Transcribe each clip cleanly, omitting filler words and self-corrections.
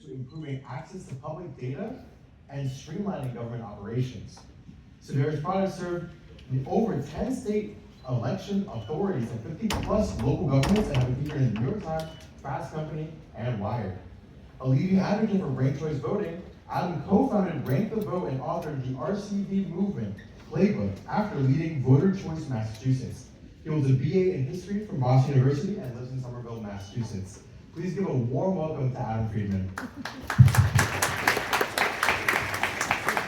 to improving access to public data and streamlining government operations. Civica's products serve over 10 state election authorities and 50 plus local governments and have been featured in the New York Times, Fast Company, and Wired. A leading advocate for ranked choice voting, Adam co-founded Rank the Vote and authored the RCV movement playbook after leading Voter Choice Massachusetts. He holds a BA in history from Boston University and lives in Somerville, Massachusetts. Please give a warm welcome to Adam Friedman.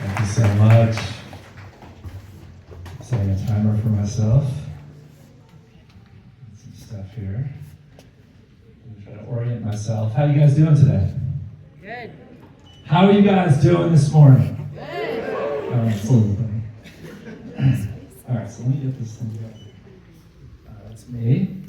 Thank you so much. Setting a timer for myself. Some stuff here. I'm gonna try to orient myself. How are you guys doing today? Good. How are you guys doing this morning? Good. All right, slowly. All right, so let me get this thing going. That's me.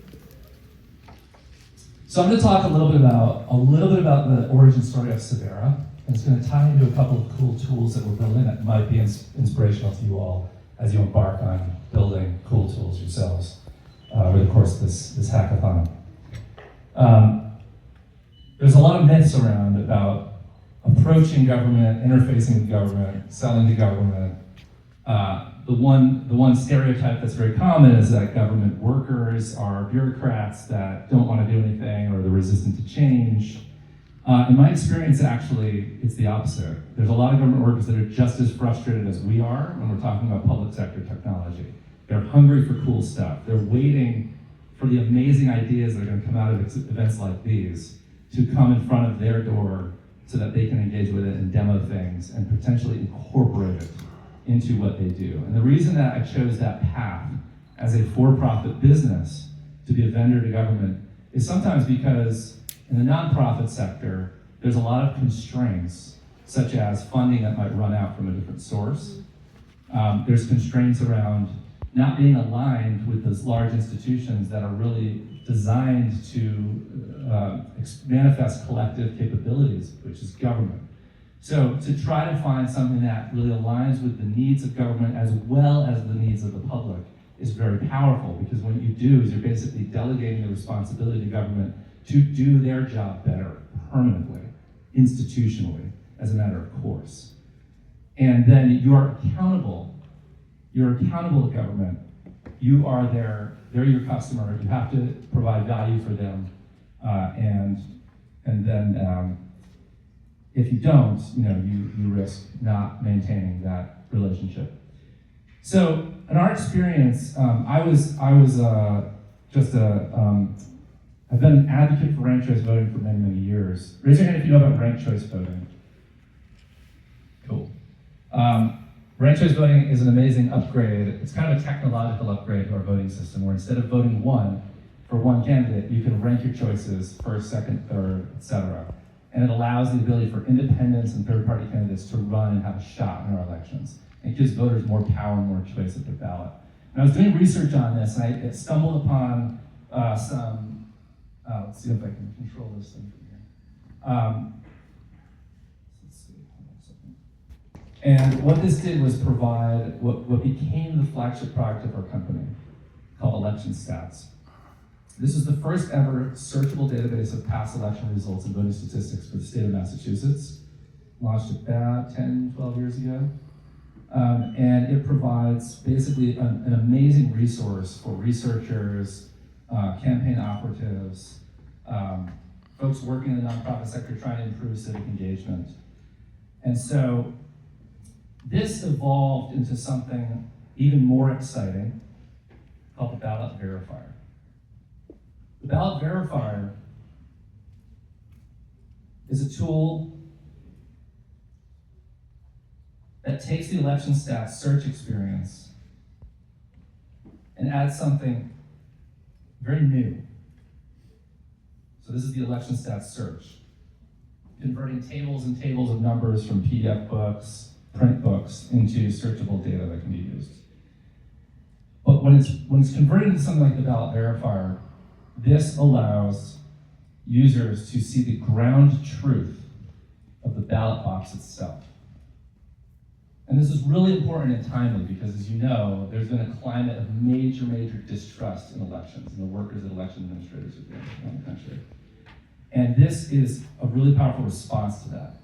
So I'm going to talk a little bit about the origin story of Civera, and it's going to tie into a couple of cool tools that we're building that might be inspirational to you all as you embark on building cool tools yourselves over the course of this hackathon. There's a lot of myths around about approaching government, interfacing with government, selling to government. The one stereotype that's very common is that government workers are bureaucrats that don't want to do anything or they're resistant to change. In my experience, actually, it's the opposite. There's a lot of government workers that are just as frustrated as we are when we're talking about public sector technology. They're hungry for cool stuff. They're waiting for the amazing ideas that are going to come out of events like these to come in front of their door so that they can engage with it and demo things and potentially incorporate it into what they do. And the reason that I chose that path as a for-profit business to be a vendor to government is sometimes because in the nonprofit sector, there's a lot of constraints, such as funding that might run out from a different source. There's constraints around not being aligned with those large institutions that are really designed to manifest collective capabilities, which is government. So to try to find something that really aligns with the needs of government as well as the needs of the public is very powerful, because what you do is you're basically delegating the responsibility to government to do their job better, permanently, institutionally, as a matter of course. And then you're accountable to government. They're your customer, you have to provide value for them, and then if you don't, you risk not maintaining that relationship. So in our experience, I've been an advocate for ranked choice voting for many, many years. Raise your hand if you know about ranked choice voting. Cool. Ranked choice voting is an amazing upgrade. It's kind of a technological upgrade to our voting system, where instead of voting for one candidate, you can rank your choices first, second, third, etc. And it allows the ability for independents and third-party candidates to run and have a shot in our elections. And it gives voters more power and more choice at their ballot. And I was doing research on this, and I stumbled upon some, let's see if I can control this thing from here. Let's see, hold on a second. And what this did was provide what became the flagship product of our company, called Election Stats. This is the first ever searchable database of past election results and voting statistics for the state of Massachusetts. Launched about 10, 12 years ago. And it provides basically an amazing resource for researchers, campaign operatives, folks working in the nonprofit sector trying to improve civic engagement. And so this evolved into something even more exciting called the Ballot Verifier. The Ballot Verifier is a tool that takes the election stats search experience and adds something very new. So this is the election stats search, converting tables and tables of numbers from PDF books, print books, into searchable data that can be used. But when it's converted into something like the Ballot Verifier, this allows users to see the ground truth of the ballot box itself. And this is really important and timely because, as you know, there's been a climate of major distrust in elections and the workers that election administrators are doing around the country. And this is a really powerful response to that.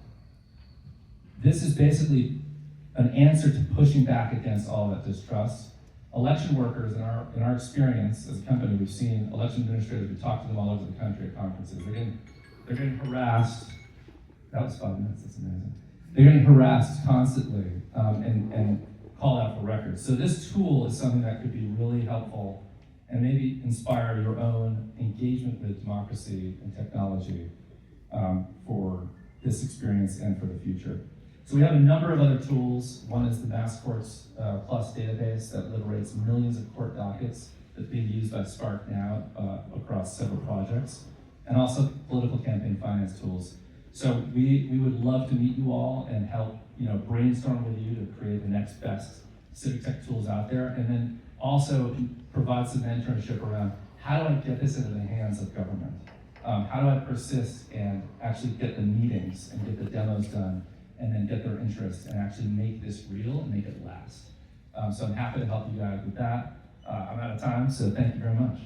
This is basically an answer to pushing back against all that distrust. Election workers, in our experience as a company, we've seen election administrators, we talked to them all over the country at conferences. They're getting harassed. That was 5 minutes, that's amazing. They're getting harassed constantly and called out for records. So this tool is something that could be really helpful and maybe inspire your own engagement with democracy and technology for this experience and for the future. So we have a number of other tools. One is the Mass Courts Plus database that liberates millions of court dockets that's being used by Spark now across several projects, and also political campaign finance tools. So we would love to meet you all and help brainstorm with you to create the next best civic tech tools out there, and then also provide some mentorship around how do I get this into the hands of government? How do I persist and actually get the meetings and get the demos done and then get their interest and actually make this real and make it last? So I'm happy to help you guys with that. I'm out of time, so thank you very much.